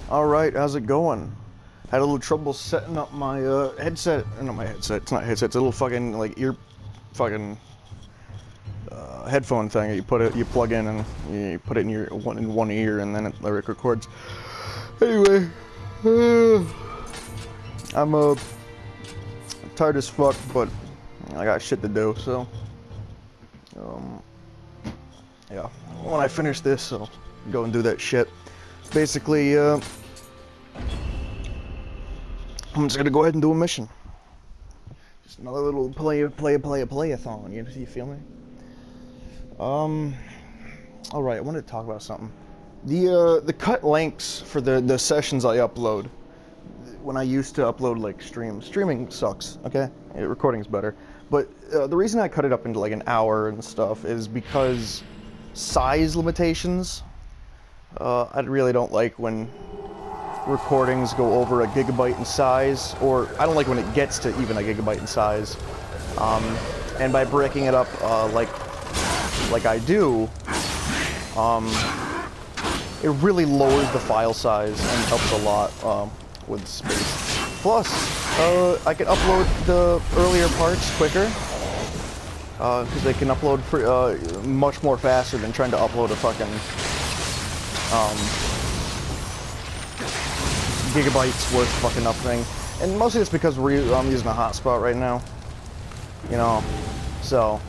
Alright, how's it going? Had a little trouble setting up my headset. Not my headset, it's not a headset, it's a little fucking like ear fucking headphone thing that you plug in and you put it in your one ear and then it records. Anyway, I'm tired as fuck, but I got shit to do, so yeah. When I finish this, I'll go and do that shit. Basically, I'm just gonna go ahead and do a mission. Just another little play-a-thon, you feel me? Alright, I wanted to talk about something. The cut lengths for the sessions I upload, when I used to upload like streaming sucks, okay? Recording's better. But the reason I cut it up into like an hour and stuff is because size limitations. I really don't like when recordings go over a gigabyte in size, or I don't like when it gets to even a gigabyte in size. And by breaking it up like I do, it really lowers the file size and helps a lot with space. Plus, I can upload the earlier parts quicker, because they can upload much more faster than trying to upload a fucking gigabytes worth of fucking nothing. And mostly it's because I'm using a hotspot right now, you know, so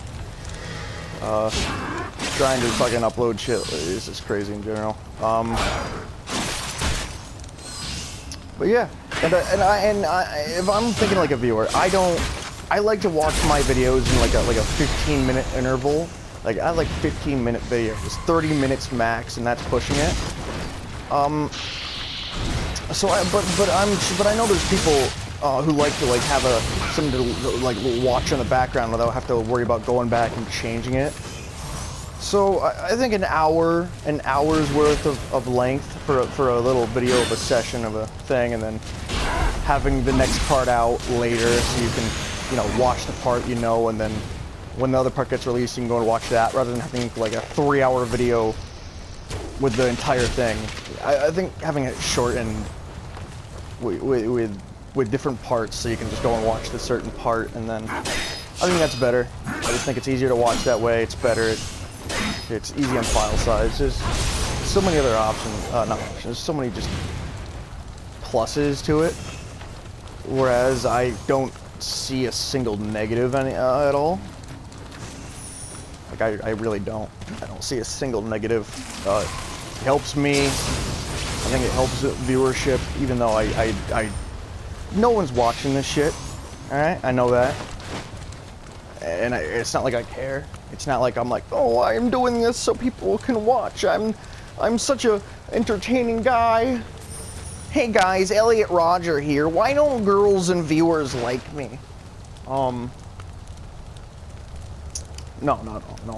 trying to fucking upload shit is just crazy in general. But yeah, and if I'm thinking like a viewer, I like to watch my videos in like a 15-minute interval. Like I like 15-minute videos, 30 minutes max, and that's pushing it. So but I know there's people who like to like have something to like watch in the background without have to worry about going back and changing it. So I think an hour's worth of length for a little video of a session of a thing, and then having the next part out later so you can, you know, watch the part you know, and then when the other part gets released you can go and watch that rather than having like a 3-hour video with the entire thing. I think having it shortened with different parts so you can just go and watch the certain part, and then I think that's better. I just think it's easier to watch that way. It's better. It's easy on file size. There's so many other options. Not options. There's so many just pluses to it. Whereas I don't see a single negative at all. Like I really don't. I don't see a single negative. It helps me. I think it helps viewership, even though no one's watching this shit. All right, I know that. And it's not like I care. It's not like I'm like, oh, I'm doing this so people can watch. I'm such a entertaining guy. Hey guys, Elliot Roger here. Why don't girls and viewers like me? No.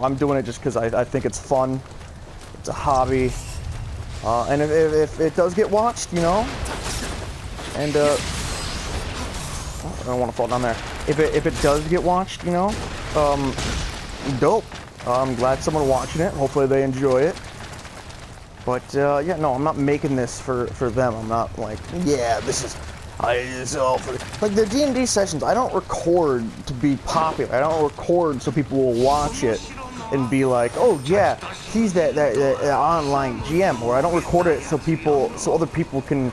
I'm doing it just because I think it's fun. It's a hobby. And if it does get watched, you know, and I don't want to fall down there. If it does get watched, you know, dope. I'm glad someone watching it. Hopefully they enjoy it. But yeah, no, I'm not making this for them. I'm not like, yeah, this is all for like the D&D sessions. I don't record to be popular. I don't record so people will watch it and be like, oh yeah, he's that online GM. Or I don't record it so other people can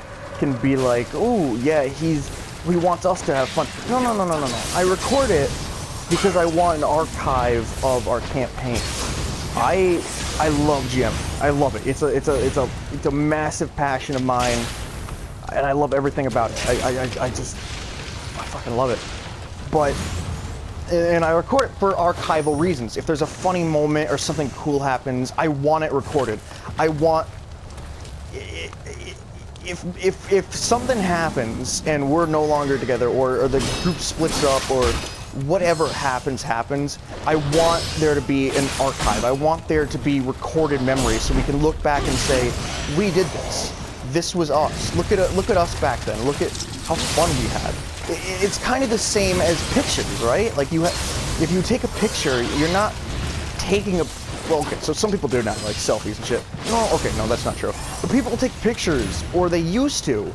be like, oh yeah, he wants us to have fun. No. I record it because I want an archive of our campaign. I love GM. I love it. It's a massive passion of mine, and I love everything about it. I fucking love it. And I record it for archival reasons. If there's a funny moment or something cool happens, I want it recorded. I want if something happens and we're no longer together, or the group splits up, or whatever happens, I want there to be an archive. I want there to be recorded memories so we can look back and say, we did this. This was us. Look at us back then. Look at how fun we had. It's kind of the same as pictures, right? Like if you take a picture, you're not taking a Well, okay, so some people do now, like selfies and shit. No, okay, no, that's not true. people take pictures, or they used to.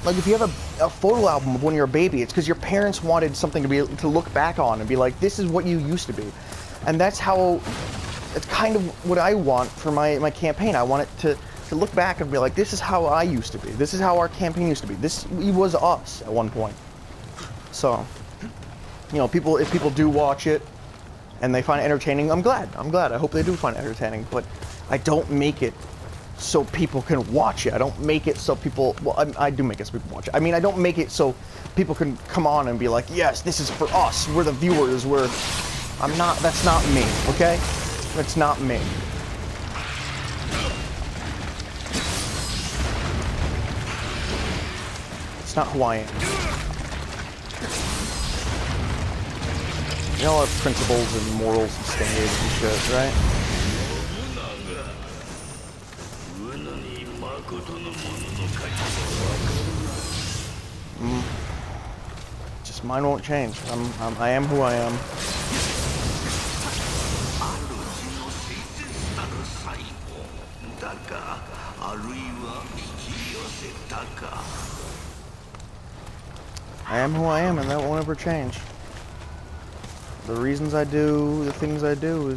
Like, if you have a photo album of when you're a baby, it's because your parents wanted something to look back on and be like, this is what you used to be. And that's how, it's kind of what I want for my campaign. I want it to look back and be like, this is how I used to be. This is how our campaign used to be. This was us at one point. So, you know, if people do watch it and they find it entertaining, I'm glad. I hope they do find it entertaining. But I don't make it so people can watch it. I don't make it so people, well, I do make it so people watch it. I mean, I don't make it so people can come on and be like, yes, this is for us. We're the viewers. That's not me, okay? That's not me. It's not who I am. You all have principles and morals and standards and shit, right? Just mine won't change. I am who I am. I am who I am, and that won't ever change. The reasons I do the things I do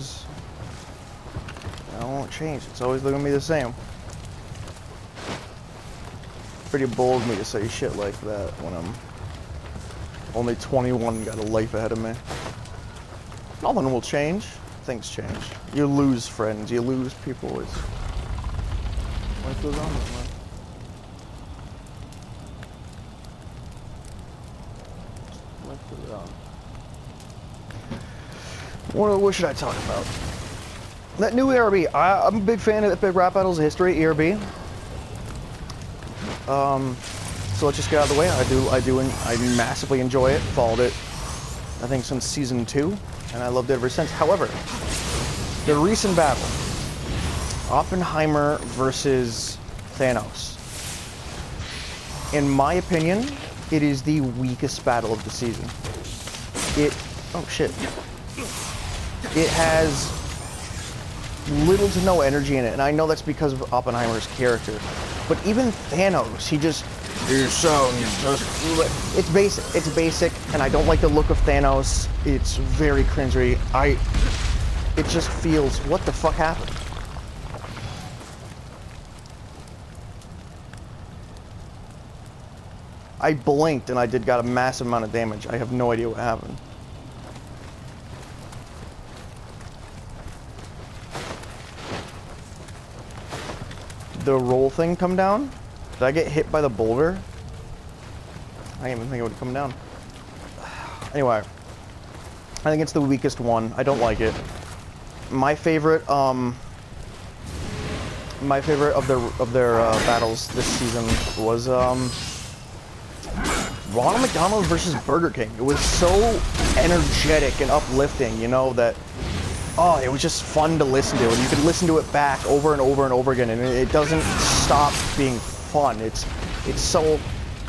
that won't change. It's always going to be the same. Pretty bold of me to say shit like that when I'm only 21 and got a life ahead of me. Nothing will change. Things change. You lose friends. You lose people. It's life goes on, man. Life goes on. What should I talk about? That new ERB. I'm a big fan of Epic Rap Battles of History, ERB. So let's just get out of the way. I massively enjoy it. Followed it, I think, since season 2, and I loved it ever since. However, the recent battle, Oppenheimer versus Thanos. In my opinion, it is the weakest battle of the season. Oh shit. It has little to no energy in it, and I know that's because of Oppenheimer's character. But even Thanos, it's basic, and I don't like the look of Thanos. It's very cringery. It just feels, what the fuck happened? I blinked and I got a massive amount of damage. I have no idea what happened. The roll thing come down? Did I get hit by the boulder? I didn't even think it would come down. Anyway, I think it's the weakest one. I don't like it. My favorite of their battles this season was Ronald McDonald versus Burger King. It was so energetic and uplifting, you know, that it was just fun to listen to, and you could listen to it back over and over and over again, and it doesn't stop being fun. It's so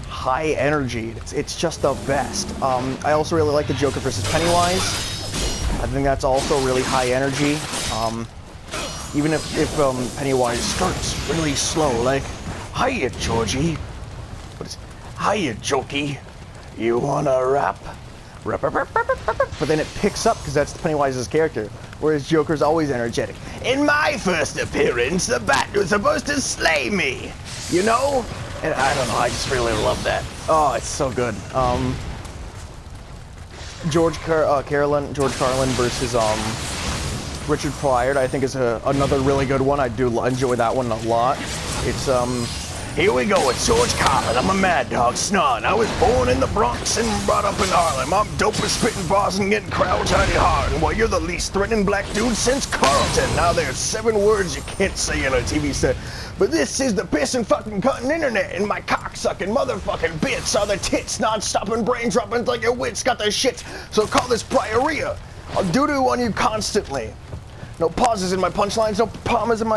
high energy. It's just the best. I also really like the Joker versus Pennywise. I think that's also really high energy. Even if Pennywise starts really slow, like, hiya, Georgie. What is hiya, Jokey. You wanna rap? But then it picks up because that's Pennywise's character, whereas Joker's always energetic. In my first appearance, the Bat was supposed to slay me, you know? And I don't know, I just really love that. Oh, it's so good. George Carlin versus Richard Pryor, I think is another really good one. I do enjoy that one a lot. It's here we go, it's George Carlin. I'm a mad dog, snarling. I was born in the Bronx and brought up in Harlem. I'm dope at spitting bars and getting crowds hiding hard. And while you're the least threatening black dude since Carlton. Now there's 7 words you can't say in a TV set. But this is the pissin' fucking cutting internet, and my cock-sucking motherfucking bits are the tits, non-stopping brain dropping like your wits got the shits. So call this prioria. I'll doo-doo on you constantly. No pauses in my punchlines, no commas in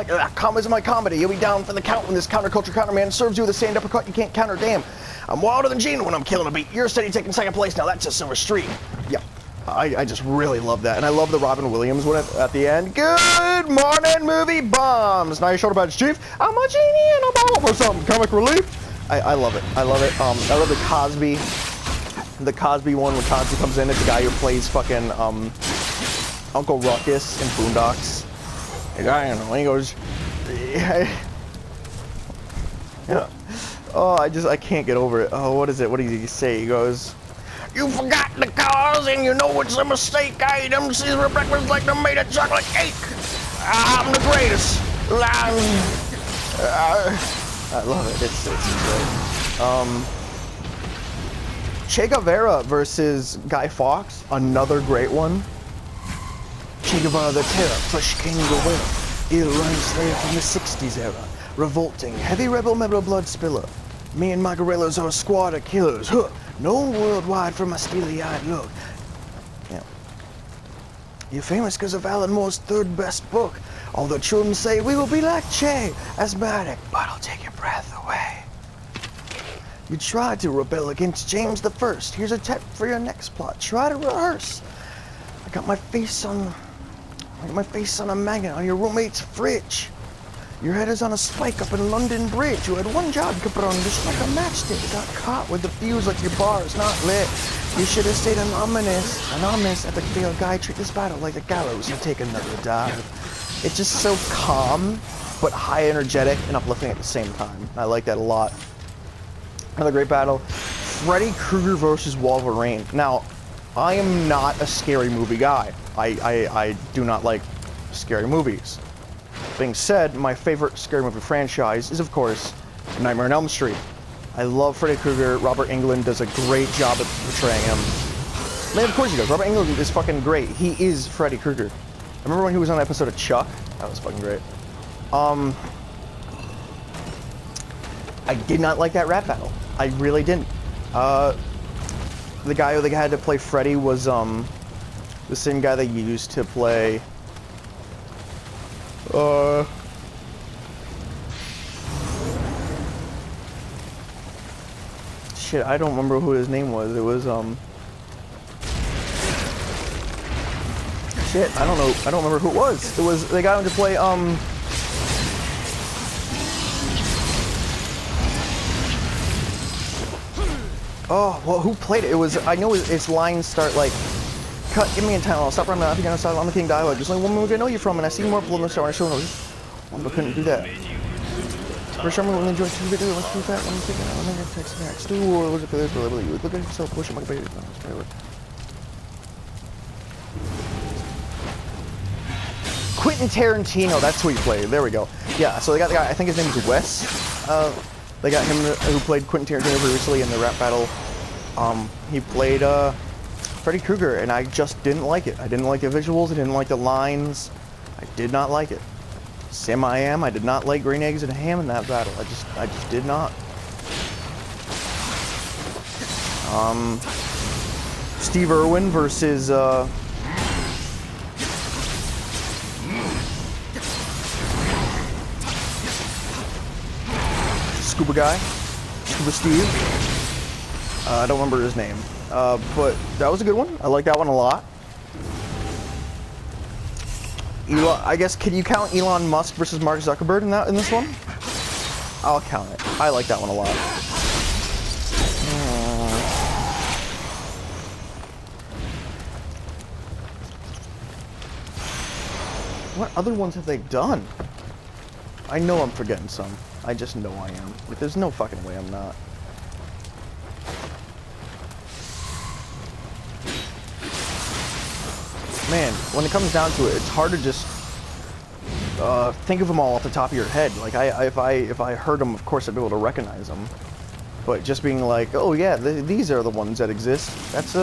my comedy. You'll be down for the count when this counterculture counterman serves you with a sand uppercut you can't counter. Damn, I'm wilder than Gene when I'm killing a beat. You're steady taking second place, now that's a silver streak. Yeah, I just really love that. And I love the Robin Williams one at the end. Good morning, movie bombs. Now your shoulder badge, Chief. I'm a genie and a bottle for some comic relief. I love it. I love it. I love the Cosby one when Cosby comes in. It's the guy who plays fucking Uncle Ruckus in Boondocks. The guy, you know, he goes, yeah. Oh, I can't get over it. Oh, what is it? What did he say? He goes, you forgot the cause and you know it's a mistake. I eat them Caesar breakfast like they're made of chocolate cake. I'm the greatest. I love it. It's great. Che Guevara versus Guy Fawkes, another great one. Che Guevara the Terror, Fresh King Guevara, ill-run slave from the 60s era, revolting, heavy rebel member blood spiller. Me and my guerrillas are a squad of killers, huh, known worldwide for my steely-eyed look. Yeah. You're famous because of Alan Moore's third best book. All the children say we will be like Che, asthmatic, but I'll take your breath away. You tried to rebel against James the First. Here's a tip for your next plot. Try to rehearse. I got my face on a magnet on your roommate's fridge. Your head is on a spike up in London Bridge. You had one job, you could put on just like a matchstick. You got caught with the fuse like your bar is not lit. You should have stayed anonymous at the field guy. Treat this battle like the gallows and take another dive. It's just so calm, but high energetic and uplifting at the same time. I like that a lot. Another great battle. Freddy Krueger versus Wolverine. Now, I am not a scary movie guy. I do not like scary movies. Being said, my favorite scary movie franchise is, of course, Nightmare on Elm Street. I love Freddy Krueger. Robert Englund does a great job at portraying him. Man, of course he does. Robert Englund is fucking great. He is Freddy Krueger. I remember when he was on an episode of Chuck. That was fucking great. I did not like that rap battle. I really didn't. The guy who they had to play Freddy was the same guy they used to play shit, I don't remember who his name was. It was shit, I don't know. I don't remember who it was. It was they got him to play oh, well, who played it? It was, I know its lines start like, cut, give me a time, I'll stop running, I think I'm on the King dialogue. There's only one movie I know you from, and I see more people in the star, and I show them. But couldn't do that. For some reason, enjoy two videos, let's do that, let me take it out, I'm gonna text next. Do, or look at this, or look at yourself, push it, my baby. Quentin Tarantino, that's who he played, there we go. Yeah, so they got the guy, I think his name is Wes. They got him who played Quentin Tarantino previously in the rap battle. He played Freddy Krueger, and I just didn't like it. I didn't like the visuals, I didn't like the lines. I did not like it. Sam I Am, I did not like green eggs and ham in that battle. I just did not. Steve Irwin versus Scuba guy, Scuba Steve. I don't remember his name, but that was a good one. I like that one a lot. Elon, I guess, can you count Elon Musk versus Mark Zuckerberg in this one? I'll count it. I like that one a lot. What other ones have they done? I know I'm forgetting some. I just know I am. Like, there's no fucking way I'm not. Man, when it comes down to it, it's hard to just think of them all off the top of your head. Like, if I heard them, of course I'd be able to recognize them. But just being like, oh yeah, these are the ones that exist. That's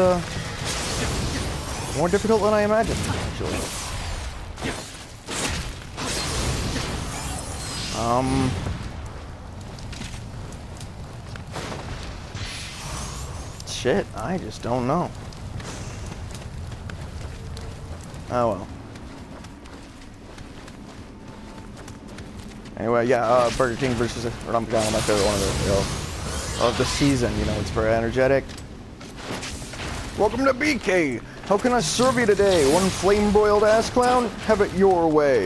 more difficult than I imagined, actually. Shit, I just don't know. Oh well. Anyway, yeah, Burger King versus my favorite one of the season. You know, it's very energetic. Welcome to BK. How can I serve you today? One flame-broiled ass clown? Have it your way.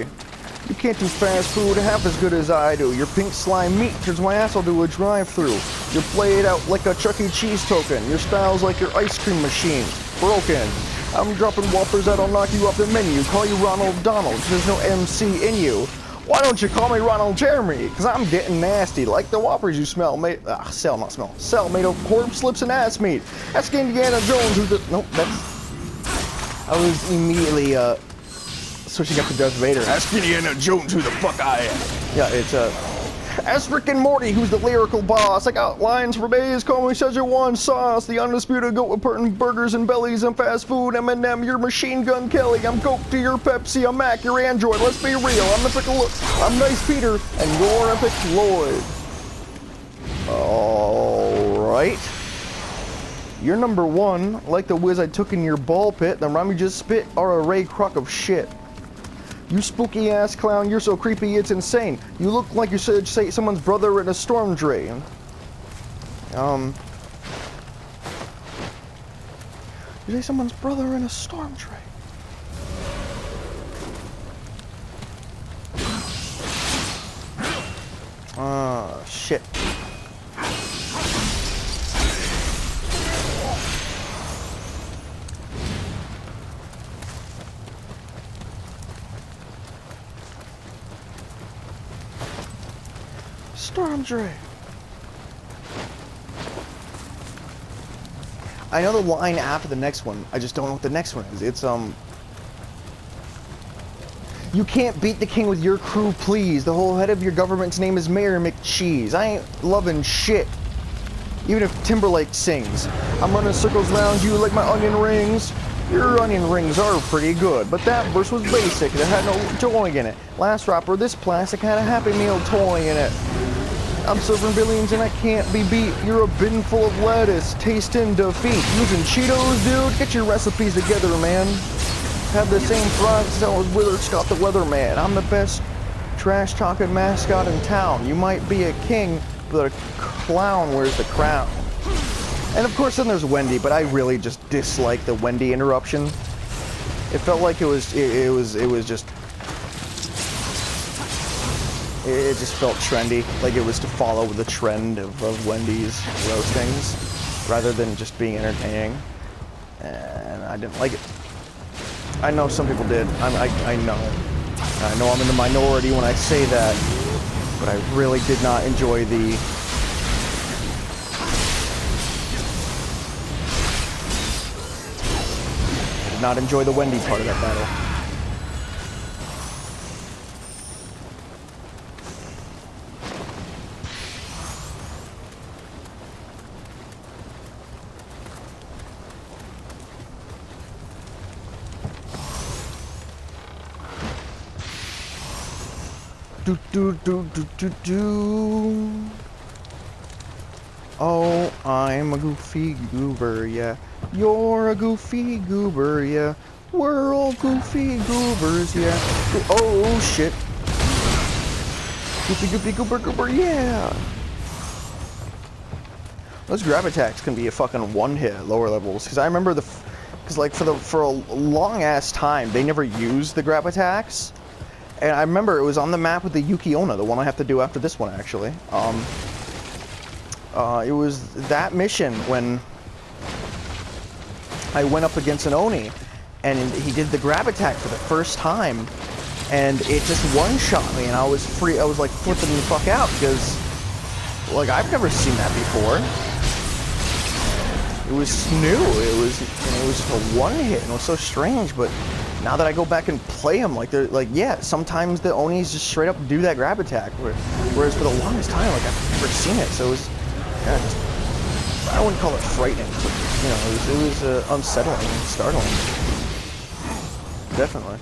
You can't do fast food half as good as I do. Your pink slime meat turns my asshole to a drive-thru. You're played out like a Chuck E. Cheese token. Your style's like your ice cream machine. Broken. I'm dropping whoppers that'll knock you off the menu. Call you Ronald Donald, 'cause there's no MC in you. Why don't you call me Ronald Jeremy? Because I'm getting nasty, like the whoppers you smell. Sell made of corpse lips and ass meat. Ask Indiana Jones who's the... Nope, that's... I was immediately, switching up to Darth Vader. Ask Indiana Jones who the fuck I am. Yeah, it's, Ask Rick and Morty who's the lyrical boss. I got lines for days, call me Szechuan sauce. The undisputed goat with putting burgers and bellies and fast food. Eminem, your Machine Gun Kelly. I'm Coke to your Pepsi. I'm Mac, your Android. Let's be real. I'm Nice Peter, and you're Epic Floyd. Alright. You're number one. Like the whiz I took in your ball pit. The rhyme you just spit are a Ray Kroc of shit. You spooky ass clown, you're so creepy it's insane. You look like you should say someone's brother in a storm drain. You say someone's brother in a storm drain. Shit. Storm drain. I know the line after the next one. I just don't know what the next one is. It's you can't beat the king with your crew, please. The whole head of your government's name is Mayor McCheese. I ain't loving shit. Even if Timberlake sings. I'm running circles around you like my onion rings. Your onion rings are pretty good, but that verse was basic. It had no joy in it. Last rapper, this plastic had a Happy Meal toy in it. I'm serving billions and I can't be beat. You're a bin full of lettuce, tasting defeat. Using Cheetos, dude? Get your recipes together, man. Have the same fries that was Willard Scott the Weatherman. I'm the best trash-talking mascot in town. You might be a king, but a clown wears the crown. And of course then there's Wendy, but I really just dislike the Wendy interruption. It felt like it just felt trendy, like it was to follow the trend of Wendy's roastings, rather than just being entertaining. And I didn't like it. I know some people did. I know I'm in the minority when I say that, but I really did not enjoy the... I did not enjoy the Wendy part of that battle. Oh, I'm a goofy goober, yeah. You're a goofy goober, yeah. We're all goofy goobers, yeah. Oh, shit. Goofy, goofy, goober, goober, yeah. Those grab attacks can be a fucking one-hit at lower levels. Because I remember for a long-ass time, they never used the grab attacks. And I remember it was on the map with the Yuki-Onna, the one I have to do after this one, actually. It was that mission when I went up against an Oni, and he did the grab attack for the first time, and it just one-shot me, and I was like flipping the fuck out, because, like, I've never seen that before. It was new, it was just a one-hit, and it was so strange, but now that I go back and play them, yeah, sometimes the Onis just straight up do that grab attack, whereas for the longest time, like, I've never seen it, so it was, yeah, I wouldn't call it frightening, but, you know, it was unsettling and startling. Definitely.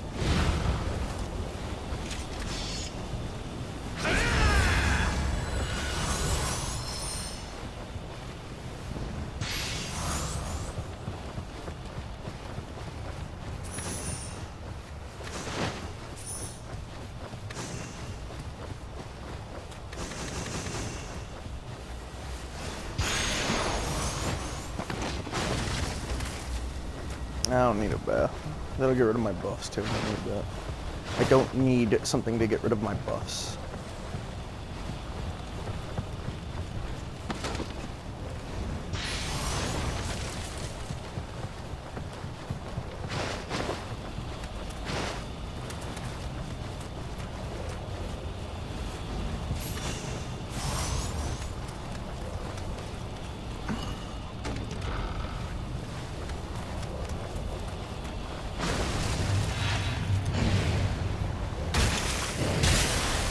I don't need a bath. That'll get rid of my buffs too. I don't need that. I don't need something to get rid of my buffs.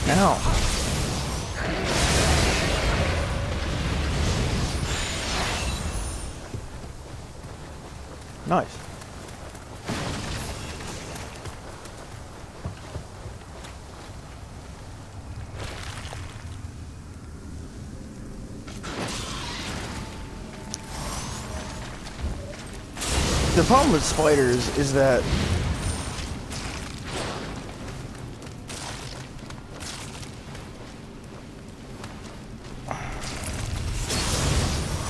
Now. Nice. The problem with spiders is that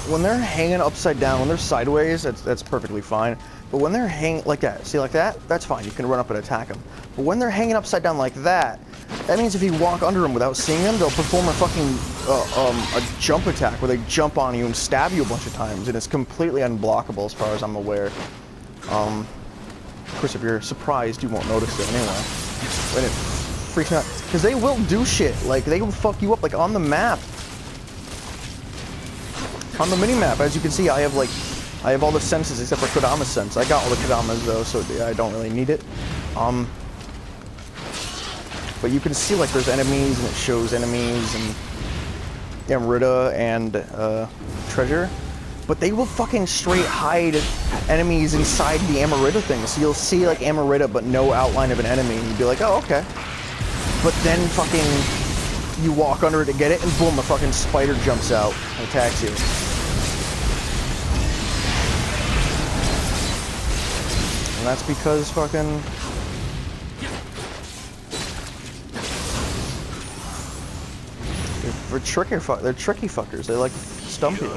when they're hanging upside down, when they're sideways, that's perfectly fine. But when they're hanging like that, see like that? That's fine. You can run up and attack them. But when they're hanging upside down like that, that means if you walk under them without seeing them, they'll perform a fucking a jump attack where they jump on you and stab you a bunch of times, and it's completely unblockable as far as I'm aware. Of course, if you're surprised, you won't notice it anyway. But it freaks me out because they will do shit. Like they will fuck you up. Like on the map. On the mini-map, as you can see, I have all the senses except for Kodama's sense. I got all the Kodamas though, so I don't really need it. But you can see like there's enemies, and it shows enemies and Amarita and treasure. But they will fucking straight hide enemies inside the Amarita thing. So you'll see like Amarita, but no outline of an enemy, and you'd be like, oh, okay. But then fucking you walk under it to get it, and boom, a fucking spider jumps out and attacks you. And that's because fucking... They're tricky fuckers. They like stump you.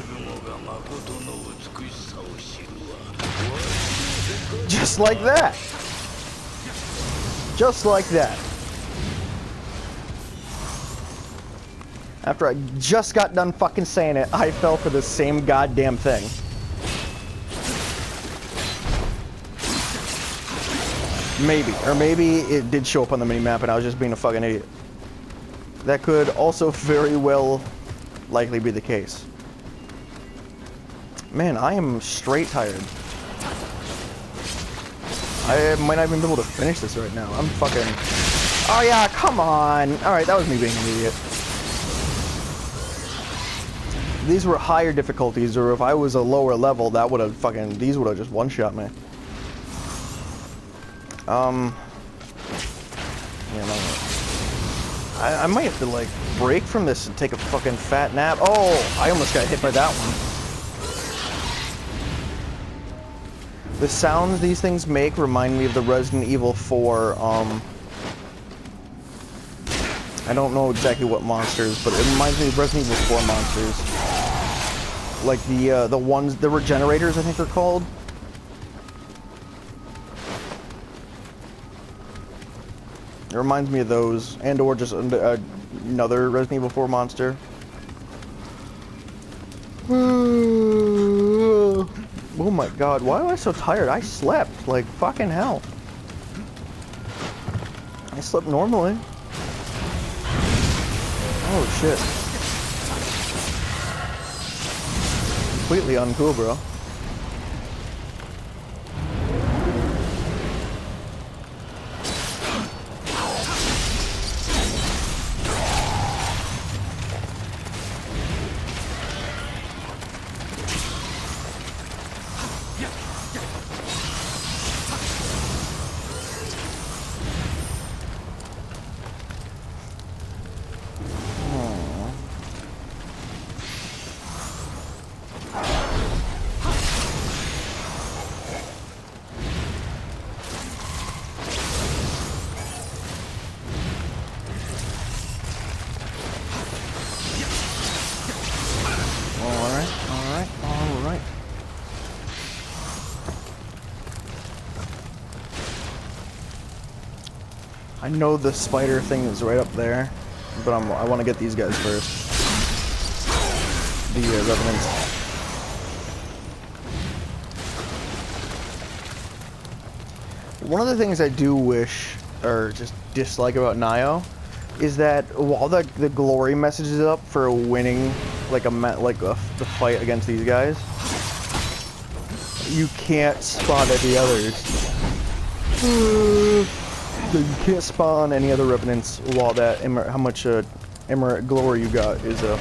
Just like that. Just like that. After I just got done fucking saying it, I fell for the same goddamn thing. Maybe. Or maybe it did show up on the mini-map and I was just being a fucking idiot. That could also very well likely be the case. Man, I am straight tired. I might not even be able to finish this right now. I'm fucking... Oh yeah, come on! Alright, that was me being an idiot. These were higher difficulties, or if I was a lower level, that would have fucking... These would have just one-shot me. Yeah, no. I might have to, like, break from this and take a fucking fat nap. Oh, I almost got hit by that one. The sounds these things make remind me of the Resident Evil 4, I don't know exactly what monsters, but it reminds me of Resident Evil 4 monsters. Like the ones, the Regenerators, I think they're called. It reminds me of those, and or just another Resident Evil 4 monster. Oh my god, why am I so tired? I slept, like, fucking hell. I slept normally. Oh shit. Completely uncool, bro. I know the spider thing is right up there, but I want to get these guys first. The Revenants. One of the things I do wish, or just dislike about Nioh, is that while the glory message is up for winning, like the fight against these guys, you can't spot any others. You can't spawn any other Revenants while that how much Emirate glory you got is up.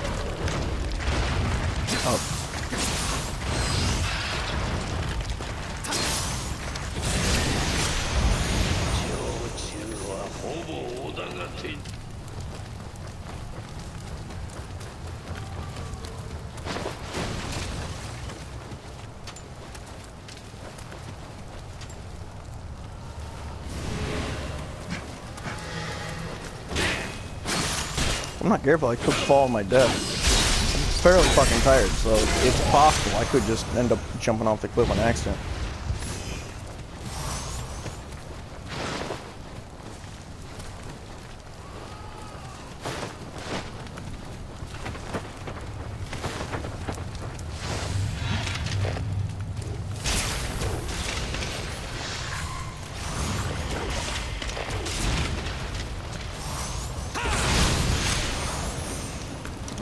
I'm not careful, I could fall on my death. I'm fairly fucking tired, so it's possible I could just end up jumping off the cliff on accident.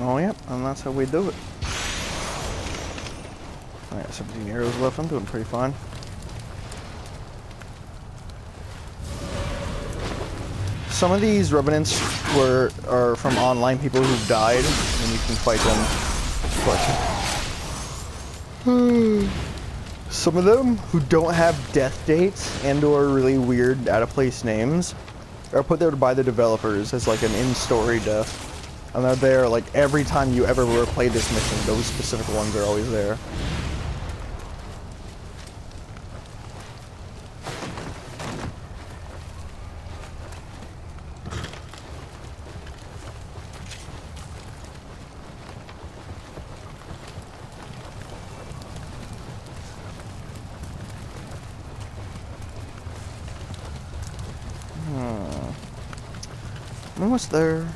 Oh, yep, and that's how we do it. I got 17 arrows left, I'm doing pretty fine. Some of these Revenants are from online people who've died, and you can fight them. But some of them who don't have death dates and or really weird out-of-place names are put there by the developers as like an in-story death. And they're there, like, every time you ever play this mission, those specific ones are always there. I'm almost there.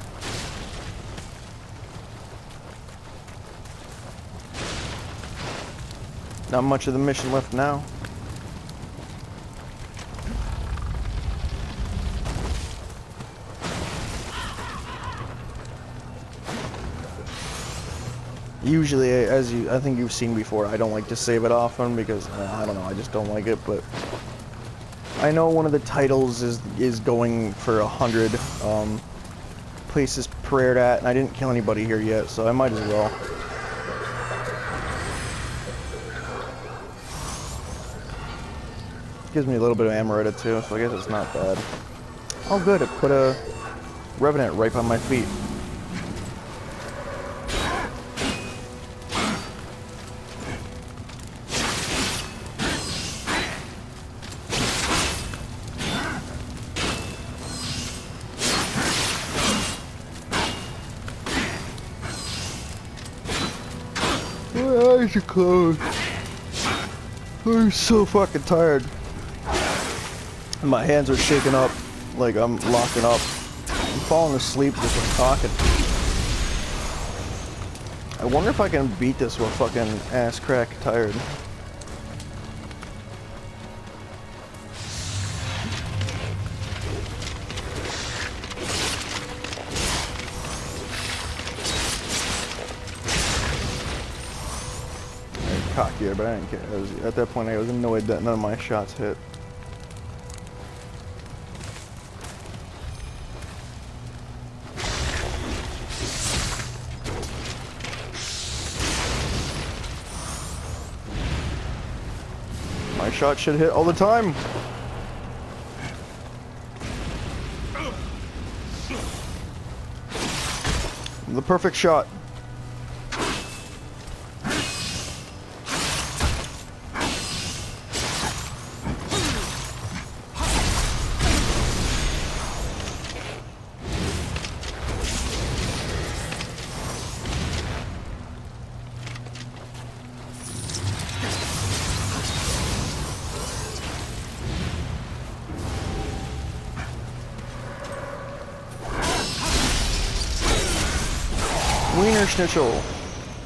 Not much of the mission left now. Usually, I think you've seen before, I don't like to save it often because, I don't know, I just don't like it, but I know one of the titles is going for 100 places prayed at, and I didn't kill anybody here yet, so I might as well. Gives me a little bit of Amaretta too, so I guess it's not bad. Oh good, it put a Revenant right by my feet. My eyes are closed. I'm so fucking tired. My hands are shaking up, like I'm locking up. I'm falling asleep just from talking. I wonder if I can beat this with fucking ass crack tired. I'm cockier, but I didn't care. At that point, I was annoyed that none of my shots hit. My shot should hit all the time. The perfect shot. Schnitzel.